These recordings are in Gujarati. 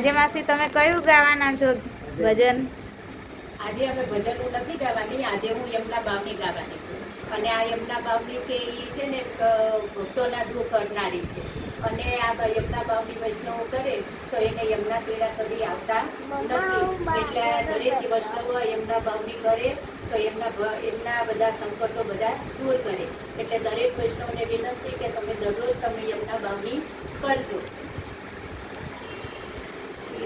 આજે માસી તમે કયું ગાવાના છો ભજન? આજે અમે ભજન નથી ગાવાની, આજે હું યમુના બાવની ગાવાની છું. અને આ યમુના બાવની છે એ છે ને ભક્તોના દુઃખ હરનારી છે. અને આ યમુના બાવની વૈષ્ણવો કરે તો એને યમુના તેડા કદી આવતા નથી. એટલે દરેક વૈષ્ણવો યમુના બાવની કરે તો એમના બધા સંકટો બધા દૂર કરે. એટલે દરેક વૈષ્ણવને વિનંતી કે તમે દરરોજ તમે યમુના બાવની કરજો.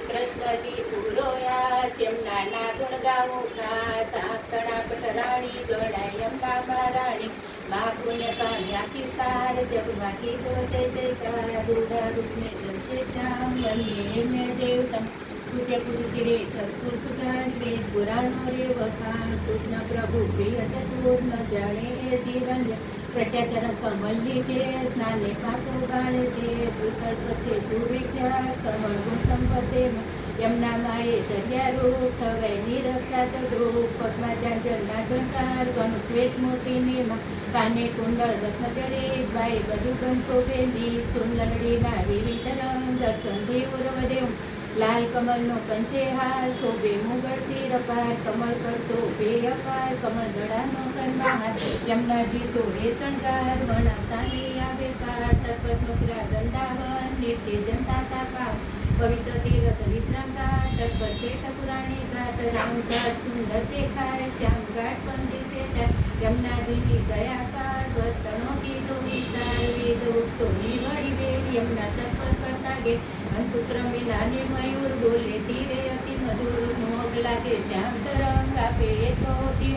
કૃષ્ણજી પુરોયા યમુના ગુણ ગાવો ખાસ, આંકડા પટરાણી ગણાય અંબા મહારાણી. મા પુણ્ય પામ્યા કીર્તાર જગમાં કીધો જય જયકાર, રૂડા રૂપને જલશે શ્યામ વંદે મેં દેવતમ. સુદે પુરી ચતુર સુજાન વેદ પુરાણો રે વખાણ, કૃષ્ણ પ્રભુ પ્રિય ચતુર ન જાણે એ જીવન. પ્રત્યાચરણ કમલની છે સ્નાને પાકો બાળે તે, ભૂતળ પછી સુવિખ્યાત સમર્ગો સંપદે. યમુના માએ દરિયારો ખવાય નિરખ્યાત ધ્રુવ, પગમાં ઝાંઝરના ઝંકાર ઘણું શ્વેત મોતીની માં. કાને કુંડળ રત્ન જડે ભાઈ બધું ઘન શોભે દીપ, ચુંદડીના વિવિધ રંગ દર્શન દેવ વધેવ. લાલ કમલનો કંઠે હાર શોભે મુગળ શિર અપાર, કમળ પર શોભે અપાર કમળ દડાનો કન્માહાર. યમુનાજી શોભે શણગાર વણાતાની આવે પાર, તરપત મથુરા વૃંદાવન નિત્ય જનતા તાપા. પવિત્ર તીરથ વિશ્રામ ઘાટ તરપત છે ઠકુરાણી ઘાટ, રામ ઘાટ સુંદર દેખાય શ્યામ ઘાટ પણ દિશે ત્યાં. યમુનાજીની દયા પાર વર્તણો કીધો વિસ્તાર, વેદ વૃક્ષોની વળી વેલ યમુના તટ પર કરતા ગે. હંસુક્રમી નાને મયુર બોલે તીરે અતિ મધુર, મોગ લાગે શ્યામ તરંગ આપે ધોતી.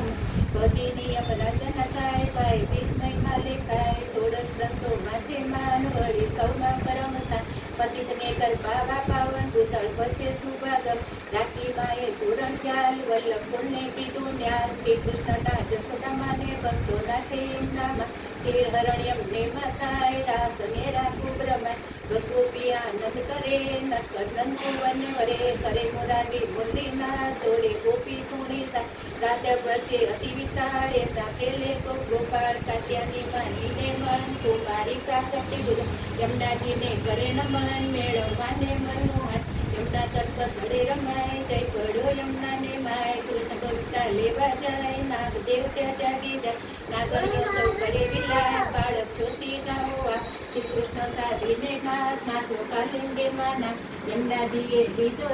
પતિની યમુના જનકાય પાય વિસ્મય ખાલે ખાય, સોળસ ગ્રંથોમાં છે માન વળી સૌમાં પરમ સ્થાન. પતિતને કરપાવા પાવન ભૂતળ વચ્ચે સુભાગમ, રાખી માએ પૂરણ ખ્યાલ વલ્લભ કુળને કીધું ન્યાલ. શ્રી કૃષ્ણના જસોદા માને ભક્તો નાચે એમનામાં, ચીર હરણ્યમ ને માથાય રાસ ને રાખું બ્રહ્મા. ગોપી આનંદ કરે નટકટ નંદુ વન્ય વરે, કરે મોરારી મુરલીના તોડે ગોપી સોની સા. રાતે પછી અતિ વિશાળ એમના પેલે ગોપાળ, કાત્યાની માનીને મન કુમારી પ્રાકટી બુધ. યમુનાજીને કરે નમન મેળવ માને મનમોહન, યમુના તટ પર ઘરે રમાય જય પડ્યો યમુનાને માય. કૃષ્ણ કવિતા લેવા જાય નાગ દેવ ત્યાં જાગી જાય, નાગણીઓ સૌ કરે વિલા બાળક જોતી જાઓ. શ્રી કૃષ્ણ સાધીને હાથ નાથો કાલિંગે માના, યમુનાજીએ લીધો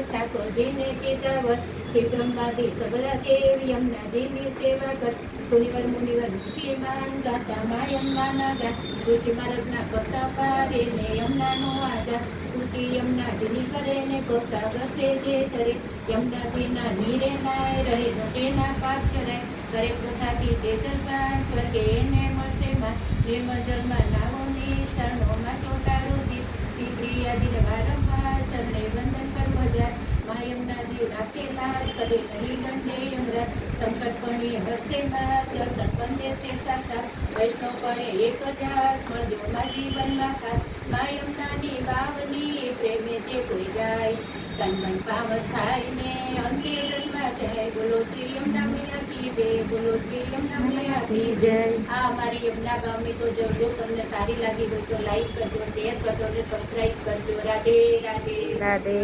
ઠાકોરજીને કીધા. શ્રી બ્રહ્માદી સગળા દેવ યમુનાજીની સેવા કર, મુનિવર મુનિવર મુખી માન ગાતા મા યમુનાના ગા. ઋષિ મહારાજના ભક્તા પારે ને યમુનાનો આધાર, તુટી યમુનાજીની કરે ને ગૌસાગર સે જે કરે. યમુનાજીના નીરે નાય રહે તેના પાપ ચરાય, કરે પ્રથાથી જે જલમાં સ્વર્ગે એને મળશે માં. નિર્મળ જળમાં નાવોની ચરણોમાં ચોટાડો જીત, શ્રી પ્રિયાજીને વારંવાર ચરણે વંદન કરવો જાય. મા યમુનાજી રાખેલા કદે નહીં દંડે યમરાજ, સંકટ પણી હરશે માં વ્યસન પણ દેશે સાક્ષાત. વૈષ્ણવ પણે એક જાસ મળજો માં જીવનમાં ખાસ, મા યમુનાની બાવની પ્રેમે જે કોઈ જાય તન મન પાવન થાય ને અંતે જન્મમાં જાય. બોલો શ્રી યમુના મૈયા કી જય, બોલો શ્રી યમુના મૈયા કી જય. આ અમારી યમુના બાવની તો જો તમને સારી લાગી હોય તો લાઈક કરજો, શેર કરજો અને સબસ્ક્રાઈબ કરજો. રાધે રાધે. રાધે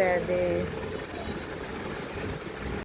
રાધે.